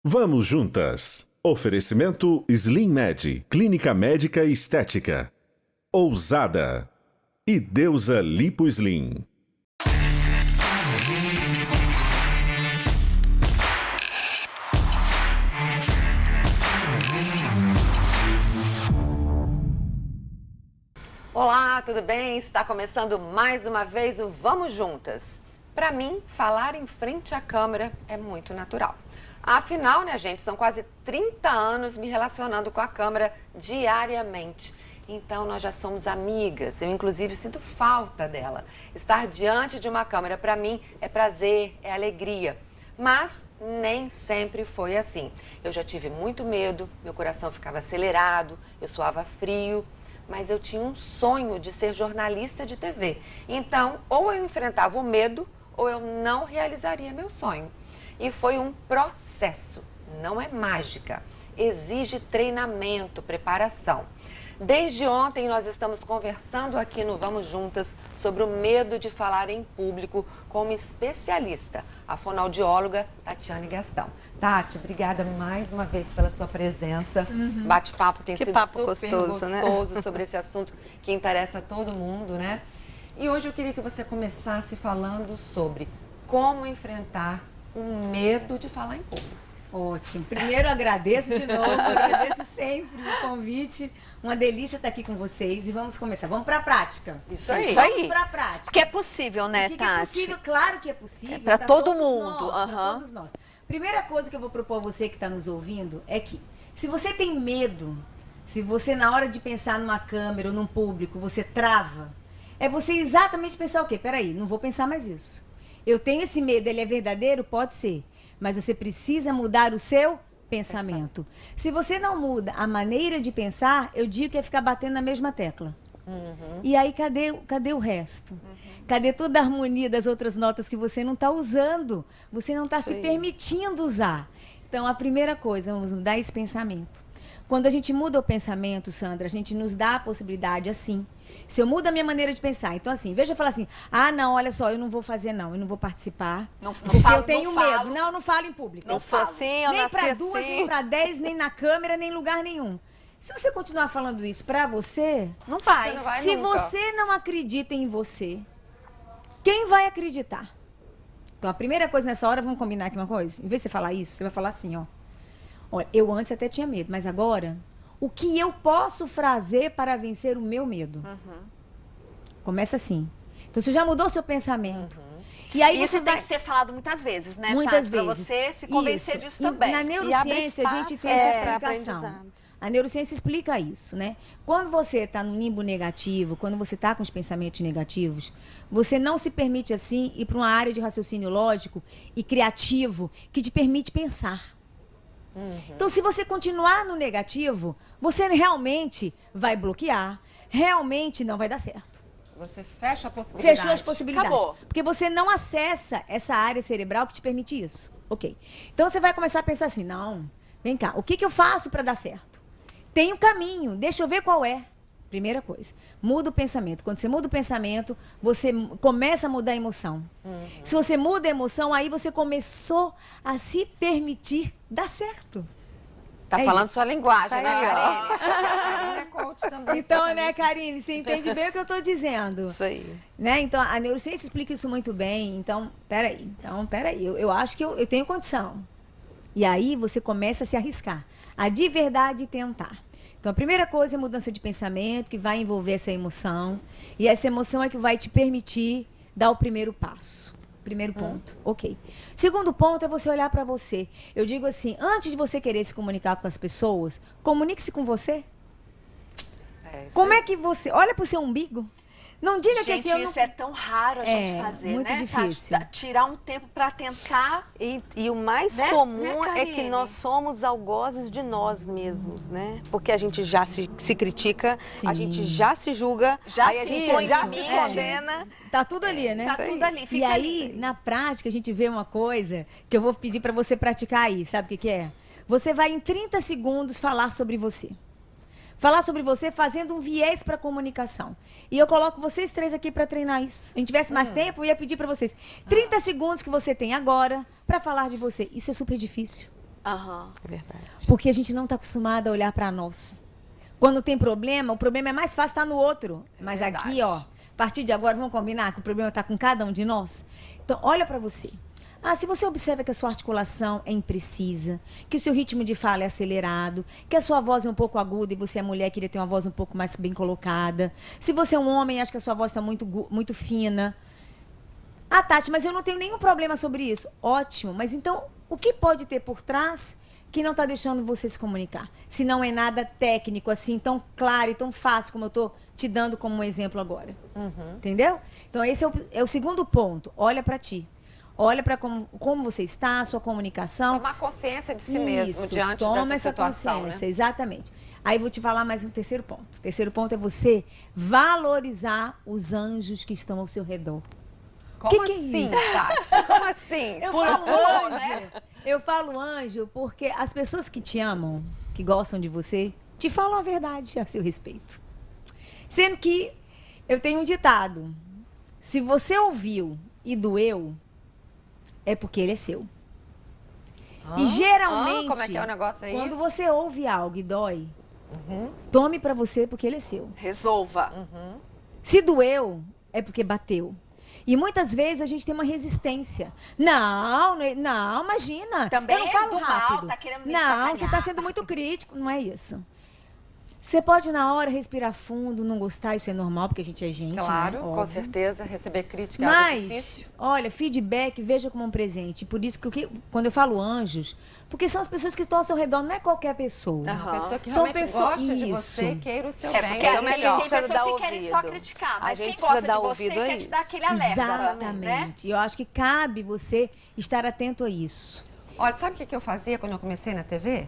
Vamos juntas. Oferecimento Slim Med, Clínica Médica e Estética. Ousada. E Deusa Lipo Slim. Olá, tudo bem? Está começando mais uma vez o Vamos Juntas. Para mim, falar em frente à câmera é muito natural. Afinal, né, gente, são quase 30 anos me relacionando com a câmera diariamente. Então, nós já somos amigas. Eu, inclusive, sinto falta dela. Estar diante de uma câmera, para mim, é prazer, é alegria. Mas nem sempre foi assim. Eu já tive muito medo, meu coração ficava acelerado, eu suava frio. Mas eu tinha um sonho de ser jornalista de TV. Então, ou eu enfrentava o medo, ou eu não realizaria meu sonho. E foi um processo, não é mágica. Exige treinamento, preparação. Desde ontem nós estamos conversando aqui no Vamos Juntas sobre o medo de falar em público com uma especialista, a fonoaudióloga Tatiane Gastão. Tati, obrigada mais uma vez pela sua presença. Bate-papo tem sido super gostoso, né? Sobre esse assunto que interessa a todo mundo, né? E hoje eu queria que você começasse falando sobre como enfrentar o medo de falar em público. Ótimo. Primeiro agradeço de novo, agradeço sempre o convite. Uma delícia estar aqui com vocês e vamos começar. Vamos para a prática. Isso aí. Vamos para a prática. Porque é possível, né, Tati? Tati? É possível, claro que é possível. Para todo mundo. Para todos nós. Primeira coisa que eu vou propor a você que está nos ouvindo é que, se você tem medo, se você na hora de pensar numa câmera ou num público, você trava, é você exatamente pensar o quê? Peraí, não vou pensar mais isso. Eu tenho esse medo, ele é verdadeiro? Pode ser. Mas você precisa mudar o seu pensamento. Se você não muda a maneira de pensar, eu digo que é ficar batendo na mesma tecla. E aí, cadê o resto? Cadê toda a harmonia das outras notas que você não está usando? Você não está se permitindo usar. Então, a primeira coisa, vamos mudar esse pensamento. Quando a gente muda o pensamento, Sandra, a gente nos dá a possibilidade assim. Se eu mudo a minha maneira de pensar, então assim, veja eu falar assim, não, olha só, eu não vou fazer não, eu não vou participar, porque eu tenho medo. Não, eu não falo em público. Não sou assim, eu nem nasci para duas, assim. nem para 10, nem na câmera, nem em lugar nenhum. Se você continuar falando isso para você, não vai. Você não vai se nunca. você não acredita em você, quem vai acreditar? Então, a primeira coisa nessa hora, vamos combinar aqui uma coisa? Em vez de você falar isso, você vai falar assim, ó. Olha, eu antes até tinha medo, mas agora, o que eu posso fazer para vencer o meu medo? Começa assim. Então, você já mudou seu pensamento. E aí Isso você tem vai... que ser falado muitas vezes, né, Muitas Tati? vezes. Pra você se convencer Isso. disso E também. na neurociência, a gente tem essa explicação. A neurociência explica isso, né? Quando você está no limbo negativo, quando você está com os pensamentos negativos, você não se permite, assim, ir para uma área de raciocínio lógico e criativo que te permite pensar. Então, se você continuar no negativo, você realmente vai bloquear, realmente não vai dar certo. Você fecha a possibilidade. Fechou as possibilidades. Acabou. Porque você não acessa essa área cerebral que te permite isso. Ok. Então, você vai começar a pensar assim, não, vem cá, o que eu faço para dar certo? Tem um caminho, deixa eu ver qual é. Primeira coisa, muda o pensamento. Quando você muda o pensamento, você começa a mudar a emoção. Se você muda a emoção, aí você começou a se permitir dar certo. Tá É falando isso. sua linguagem, Tá né, aí, ó. Karine? A Karine é coach também. Então, né, Karine, você entende bem o que eu estou dizendo. Isso aí. Né? Então, a neurociência explica isso muito bem. Então, peraí. Eu acho que eu tenho condição. E aí você começa a se arriscar. A de verdade tentar. Então, a primeira coisa é mudança de pensamento, que vai envolver essa emoção. E essa emoção é que vai te permitir dar o primeiro passo. Primeiro ponto. Ok. Segundo ponto é você olhar para você. Eu digo assim, antes de você querer se comunicar com as pessoas, comunique-se com você. Como é que você... Olha para o seu umbigo. Não diga que Gente, assim... eu não- isso é tão raro a gente fazer, muito né, difícil. Tati? Tirar um tempo para tentar. E o mais Né? comum Né, é que Karine? nós somos algozes de nós mesmos, né? Porque a gente já se critica, Sim. a gente já se julga, Já aí a se gente põe já se limites. condena. Tá tudo ali, né? Tá tudo ali, E fica aí, ali. na prática, a gente vê uma coisa que eu vou pedir para você praticar aí. Sabe o que é? Você vai em 30 segundos falar sobre você. Falar sobre você fazendo um viés para comunicação. E eu coloco vocês três aqui para treinar isso. Se a gente tivesse mais tempo, eu ia pedir para vocês 30 segundos que você tem agora para falar de você. Isso é super difícil. Aham. É verdade. Porque a gente não está acostumado a olhar para nós. Quando tem problema, o problema é mais fácil estar no outro. Mas Verdade. aqui, ó, a partir de agora, vamos combinar que o problema está com cada um de nós? Então, olha para você. Ah, se você observa que a sua articulação é imprecisa, que o seu ritmo de fala é acelerado, que a sua voz é um pouco aguda e você é mulher, queria ter uma voz um pouco mais bem colocada. Se você é um homem e acha que a sua voz está muito fina. Ah, Tati, mas eu não tenho nenhum problema sobre isso. Ótimo, mas então o que pode ter por trás que não está deixando você se comunicar? Se não é nada técnico, assim, tão claro e tão fácil como eu estou te dando como um exemplo agora. Entendeu? Então esse é o segundo ponto. Olha para ti. Olha para como você está, a sua comunicação. Tomar consciência de si mesmo Isso, diante toma dessa essa situação, consciência, né? exatamente. Aí vou te falar mais um terceiro ponto. O terceiro ponto é você valorizar os anjos que estão ao seu redor. Como que é assim, isso? Tati? Como assim? Eu Por falo favor, anjo. né? Eu falo anjo porque as pessoas que te amam, que gostam de você, te falam a verdade a seu respeito. Sendo que eu tenho um ditado: se você ouviu e doeu, é porque ele é seu. E geralmente, como é que é o negócio aí? quando você ouve algo e dói, tome pra você porque ele é seu. Resolva. Se doeu, é porque bateu. E muitas vezes a gente tem uma resistência. Não, imagina. Também eu não é falo do mal, rápido. tá querendo me Não, sacanear. você está sendo muito crítico. Não é isso. Você pode, na hora, respirar fundo, não gostar, isso é normal, porque a gente é gente. Claro, né? com Óbvio. certeza, receber crítica é algo Mas, difícil. olha, feedback, veja como um presente. Por isso que quando eu falo anjos, porque são as pessoas que estão ao seu redor, não é qualquer pessoa. Uma pessoa que São realmente pessoas- gosta de isso. você, queira o seu É bem, porque o seu melhor. tem Precisa pessoas dar que querem só ouvido. criticar, A mas gente quem precisa gosta dar de você ouvido quer a te isso. dar aquele alerta, né? Exatamente. Eu acho que cabe você estar atento a isso. Olha, sabe o que eu fazia quando eu comecei na TV?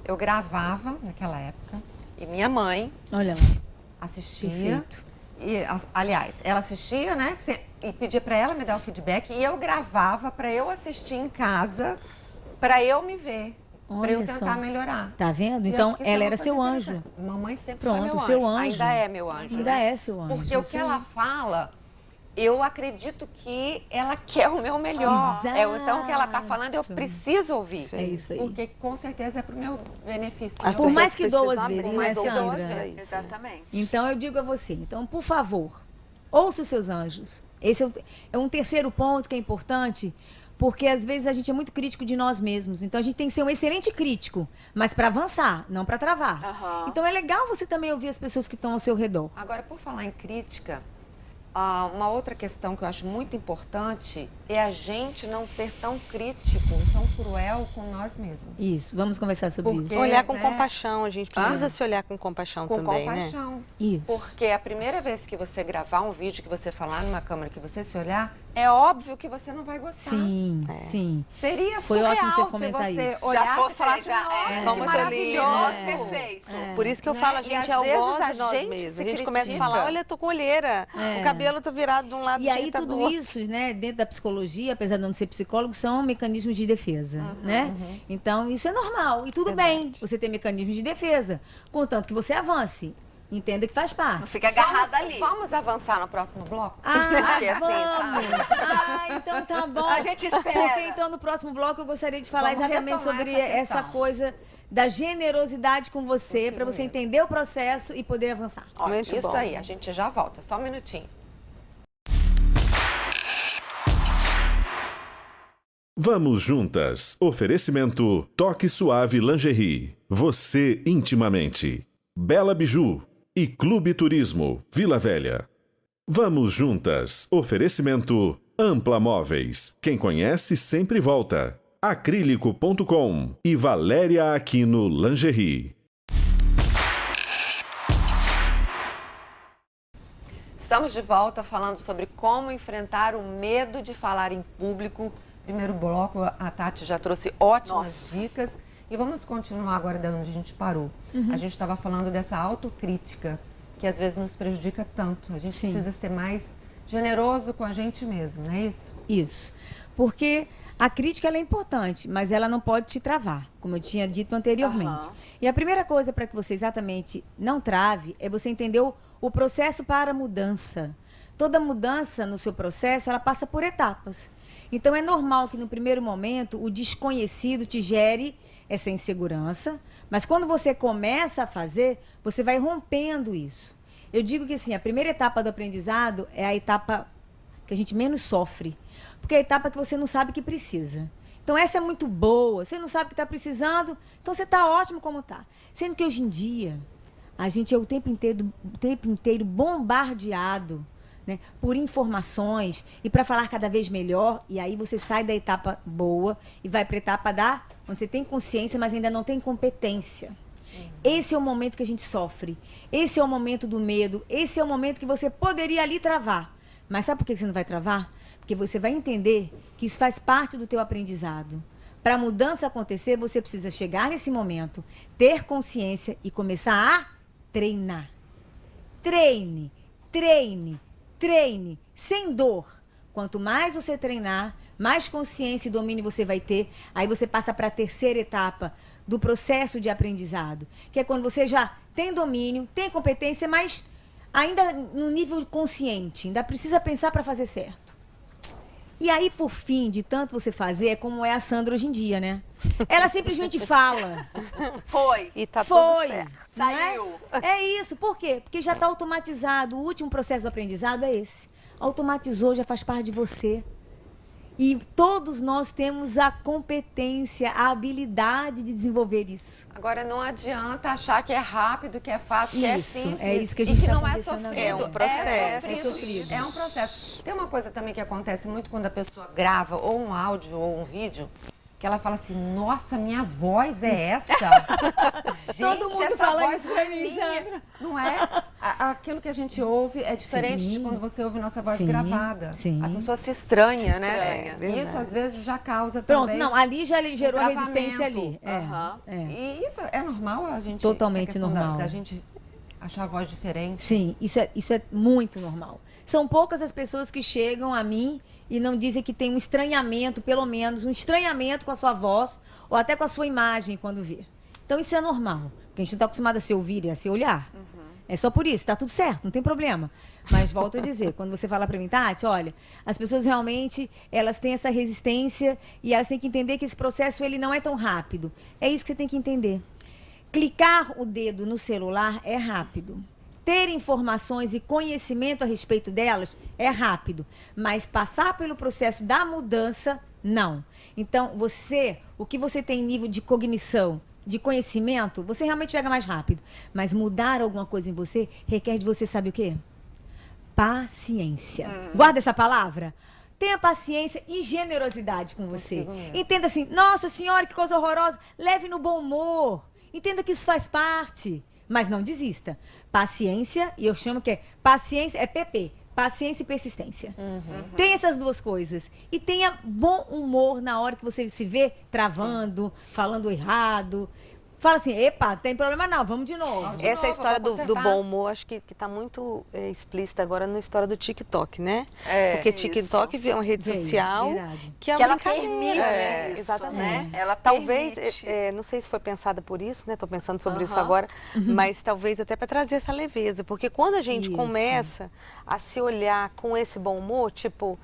Eu gravava naquela época e minha mãe Olha lá. assistia. Perfeito. E, aliás, ela assistia, né? E pedia pra ela me dar o feedback e eu gravava pra eu assistir em casa, pra eu me ver, pra eu Olha tentar só. melhorar. Tá vendo? E eu Então, acho que isso é ela uma era coisa seu anjo. interessante. Mamãe sempre Pronto, foi meu anjo. seu anjo. Ainda é meu anjo. Ainda né? é seu anjo. Porque o isso que aí. ela fala, eu acredito que ela quer o meu melhor. Então, o que ela tá falando, eu Exato. preciso ouvir. É isso aí. Porque com certeza é pro meu benefício. pro As meu Por bem. mais que doa às precisam vezes, abrir, né, mas ou duas Sandra? vezes. Exatamente. Então eu digo a você, então, por favor, ouça os seus anjos. Esse é um terceiro ponto que é importante, porque às vezes a gente é muito crítico de nós mesmos. Então a gente tem que ser um excelente crítico, mas para avançar, não para travar. Aham. Então é legal você também ouvir as pessoas que estão ao seu redor. Agora, por falar em crítica, uma outra questão que eu acho muito importante é a gente não ser tão crítico, tão cruel com nós mesmos. Isso, vamos conversar sobre Porque- isso. Olhar com né? compaixão, a gente precisa se olhar com compaixão Com também, né? compaixão. Isso. Porque a primeira vez que você gravar um vídeo, que você falar numa câmera, que você se olhar, é óbvio que você não vai gostar. Sim, sim. Seria Foi surreal ótimo você se comentar você isso. olhasse Já fosse, e falasse, já nossa, é. que Como muito lindo, maravilhoso. né? Perfeito. Por isso que eu Né? falo, a E gente às é o vezes gosto a de nós gente mesmos. se A gente começa a critica. falar, olha, tô com olheira, o cabelo tá virado de um lado, E aí tá tudo do outro. isso, né, dentro da psicologia, apesar de eu não ser psicólogo, são mecanismos de defesa, né? Então isso é normal e tudo bem. Você ter mecanismos de defesa, contanto que você avance, entenda que faz Não parte. fica agarrada ali. Vamos avançar no próximo bloco? Ah, Porque assim, sabe? vamos! Ah, então tá bom. A gente espera. Porque então no próximo bloco eu gostaria de falar Vamos exatamente retomar sobre essa essa questão. coisa da generosidade com você, para você entender o processo e poder avançar. Muito Isso bom. aí, a gente já volta. Só um minutinho. Vamos juntas. Oferecimento Toque Suave Lingerie. Você intimamente. Bela Biju e Clube Turismo Vila Velha. Vamos juntas. Oferecimento Ampla Móveis. Quem conhece sempre volta. Acrílico.com e Valéria Aquino Lingerie. Estamos de volta falando sobre como enfrentar o medo de falar em público. Primeiro bloco, a Tati já trouxe ótimas Nossa. dicas. E vamos continuar agora de onde a gente parou. A gente estava falando dessa autocrítica, que às vezes nos prejudica tanto. A gente Sim. precisa ser mais generoso com a gente mesmo, não é isso? Isso. Porque a crítica ela é importante, mas ela não pode te travar, como eu tinha dito anteriormente. Aham. E a primeira coisa para que você exatamente não trave é você entender o processo para a mudança. Toda mudança no seu processo, ela passa por etapas. Então é normal que no primeiro momento o desconhecido te gere essa insegurança, mas quando você começa a fazer, você vai rompendo isso. Eu digo que assim, a primeira etapa do aprendizado é a etapa que a gente menos sofre, porque é a etapa que você não sabe que precisa. Então essa é muito boa, você não sabe o que está precisando, então você está ótimo como está. Sendo que hoje em dia, a gente é o tempo inteiro bombardeado, né, por informações e para falar cada vez melhor, e aí você sai da etapa boa e vai para a etapa onde você tem consciência, mas ainda não tem competência. Esse é o momento que a gente sofre. Esse é o momento do medo. Esse é o momento que você poderia ali travar. Mas sabe por que você não vai travar? Porque você vai entender que isso faz parte do teu aprendizado. Para a mudança acontecer, você precisa chegar nesse momento, ter consciência e começar a treinar. Treine, treine, treine, sem dor. Quanto mais você treinar, mais consciência e domínio você vai ter. Aí você passa para a terceira etapa do processo de aprendizado, que é quando você já tem domínio, tem competência, mas ainda no nível consciente, ainda precisa pensar para fazer certo. E aí, por fim, de tanto você fazer, é como é a Sandra hoje em dia, né? Ela simplesmente fala. Foi. E tá tudo Foi. certo. Não é? Saiu. É isso. Por quê? Porque já está automatizado. O último processo do aprendizado é esse. Automatizou, já faz parte de você. E todos nós temos a competência, a habilidade de desenvolver isso. Agora, não adianta achar que é rápido, que é fácil, que é Isso, simples. é isso que a gente e que tá não é conversando sofrido. agora. É um processo. É sofrido. É um processo. Tem uma coisa também que acontece muito quando a pessoa grava ou um áudio ou um vídeo, que ela fala assim, nossa, minha voz é essa? Gente, Todo mundo essa fala voz isso pra não é mim, minha. Sandra. Não é? Aquilo que a gente ouve é diferente de Sim. quando você ouve nossa voz Sim, gravada. sim. A pessoa se estranha, Se né? estranha, Isso às vezes já causa Pronto, também não, ali já gerou travamento. resistência ali. É, Aham. é. E isso é normal a gente... Totalmente essa questão normal. Da gente achar a voz diferente. Sim, isso é muito normal. São poucas as pessoas que chegam a mim e não dizem que tem um estranhamento, pelo menos, um estranhamento com a sua voz ou até com a sua imagem quando vê. Então isso é normal, porque a gente não está acostumado a se ouvir e a se olhar. É só por isso, tá tudo certo, não tem problema. Mas volto a dizer, quando você fala para mim, Tati, olha, as pessoas realmente, elas têm essa resistência e elas têm que entender que esse processo ele não é tão rápido. É isso que você tem que entender. Clicar o dedo no celular é rápido. Ter informações e conhecimento a respeito delas é rápido, mas passar pelo processo da mudança, não. Então, o que você tem em nível de cognição, de conhecimento, você realmente pega mais rápido. Mas mudar alguma coisa em você requer de você, sabe o quê? Paciência. Guarda essa palavra. Tenha paciência e generosidade com você. Consigo mesmo. Entenda assim, nossa senhora, que coisa horrorosa. Leve no bom humor. Entenda que isso faz parte. Mas não desista. Paciência, e eu chamo que é paciência, é PP. Paciência e persistência. Tem essas duas coisas. E tenha bom humor na hora que você se vê travando, falando errado. Fala assim, epa, tem problema não, vamos de novo. De Essa novo, história vou do consertar. bom humor, acho que está muito explícita agora na história do TikTok, né? É, Porque isso. TikTok é uma rede Veio, social verdade. que é Que uma ela brincadeira. permite isso, exatamente. né? Ela Talvez, permite. não sei se foi pensada por isso, né? Estou pensando sobre isso Aham. agora, mas talvez até para trazer essa leveza, porque quando a gente Isso. começa a se olhar com esse bom humor, tipo,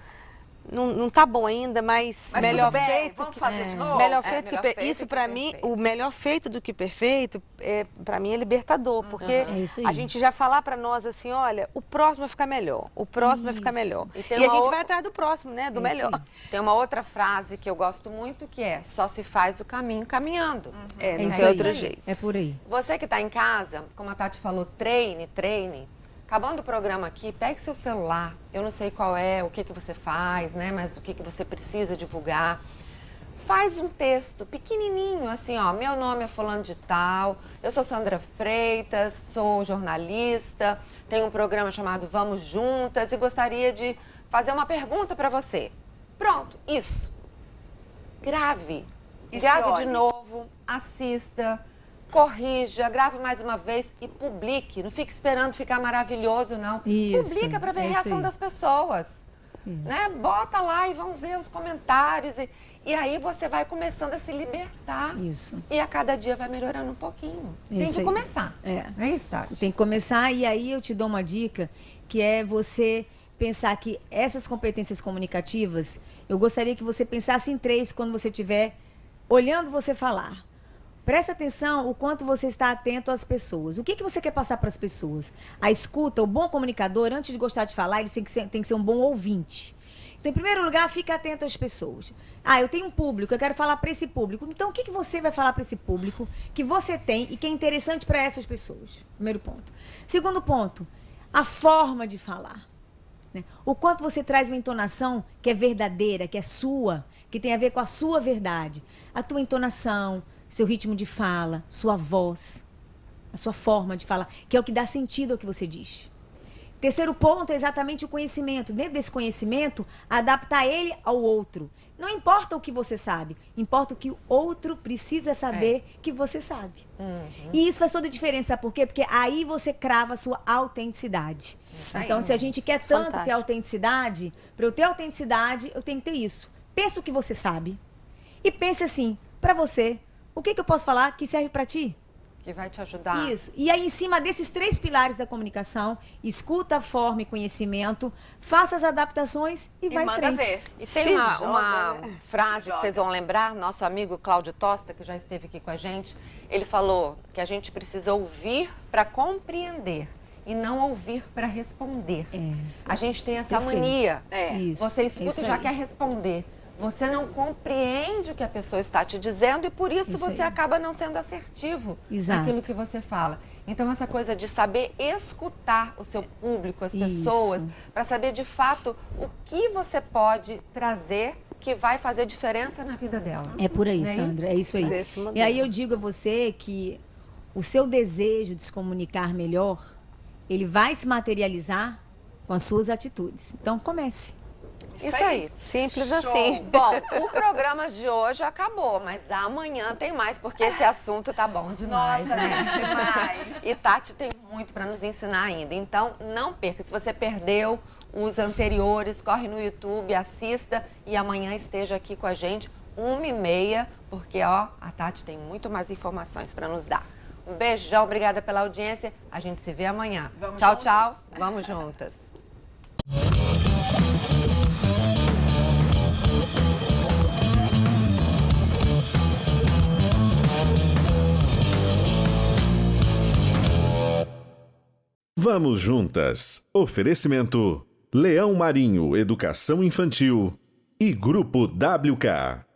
não tá bom ainda, mas Mas melhor tudo bem, feito. vamos fazer de novo? Melhor É, feito melhor que feito isso que para mim, perfeito. o melhor feito do que perfeito, para mim é libertador, porque É isso aí. a gente já falar para nós assim, olha, o próximo vai ficar melhor, o próximo vai ficar Isso. melhor. E E, tem a uma gente outra- vai atrás do próximo, né, do É isso melhor. aí. Tem uma outra frase que eu gosto muito que é só se faz o caminho caminhando. É, É não isso tem aí. outro jeito. É por aí. Você que está em casa, como a Tati falou, treine, treine. Acabando o programa aqui, pegue seu celular. Eu não sei qual é, o que você faz, né? Mas o que você precisa divulgar. Faz um texto pequenininho, assim, ó. Meu nome é fulano de tal, eu sou Sandra Freitas, sou jornalista, tenho um programa chamado Vamos Juntas e gostaria de fazer uma pergunta para você. Pronto, isso. Grave. E Grave se de olhe. novo, assista, corrija, grave mais uma vez e publique. Não fique esperando ficar maravilhoso, não. Isso, Publica para ver a é isso reação aí. das pessoas. Né? Bota lá e vamos ver os comentários. E aí você vai começando a se libertar. Isso. E a cada dia vai melhorando um pouquinho. Tem Isso que aí. começar. É. Não é isso, Tati? Tem que começar e aí eu te dou uma dica, que é você pensar que essas competências comunicativas, eu gostaria que você pensasse em 3 quando você estiver olhando você falar. Presta atenção o quanto você está atento às pessoas. O que você quer passar para as pessoas? A escuta, o bom comunicador, antes de gostar de falar, ele tem que ser um bom ouvinte. Então, em primeiro lugar, fica atento às pessoas. Eu tenho um público, eu quero falar para esse público. Então, o que você vai falar para esse público que você tem e que é interessante para essas pessoas? Primeiro ponto. Segundo ponto, a forma de falar. Né? O quanto você traz uma entonação que é verdadeira, que é sua, que tem a ver com a sua verdade. A tua entonação, seu ritmo de fala, sua voz, a sua forma de falar, que é o que dá sentido ao que você diz. Terceiro ponto é exatamente o conhecimento. Dentro desse conhecimento, adaptar ele ao outro. Não importa o que você sabe, importa o que o outro precisa saber que você sabe. E isso faz toda a diferença, sabe por quê? Porque aí você crava a sua autenticidade. Então, se a gente quer tanto ter autenticidade, para eu ter autenticidade, eu tenho que ter isso. Pensa o que você sabe e pense assim, para você, o que eu posso falar que serve para ti? Que vai te ajudar. Isso. E aí, em cima desses 3 pilares da comunicação, escuta, forma e conhecimento, faça as adaptações e vai em manda frente. ver. E tem uma joga, frase que vocês vão lembrar, nosso amigo Cláudio Tosta, que já esteve aqui com a gente, ele falou que a gente precisa ouvir para compreender e não ouvir para responder. Isso. A gente tem essa Perfeito. mania. Isso. Você escuta Isso e já aí. quer responder. Você não compreende o que a pessoa está te dizendo e por isso você acaba não sendo assertivo Exato. naquilo que você fala. Então, essa coisa de saber escutar o seu público, as pessoas, para saber de fato o que você pode trazer que vai fazer diferença na vida dela. É por aí, Não é Sandra, é isso aí. Desse modelo. E aí eu digo a você que o seu desejo de se comunicar melhor, ele vai se materializar com as suas atitudes. Então, comece. Isso aí. Simples Show. assim. Bom, o programa de hoje acabou, mas amanhã tem mais, porque esse assunto tá bom demais, Nossa, né? demais. E Tati tem muito para nos ensinar ainda. Então, não perca. Se você perdeu os anteriores, corre no YouTube, assista e amanhã esteja aqui com a gente, 1h30, porque, a Tati tem muito mais informações para nos dar. Um beijão, obrigada pela audiência. A gente se vê amanhã. Vamos tchau, juntas? tchau. Vamos juntas. Vamos juntas. Oferecimento: Leão Marinho Educação Infantil e Grupo WK.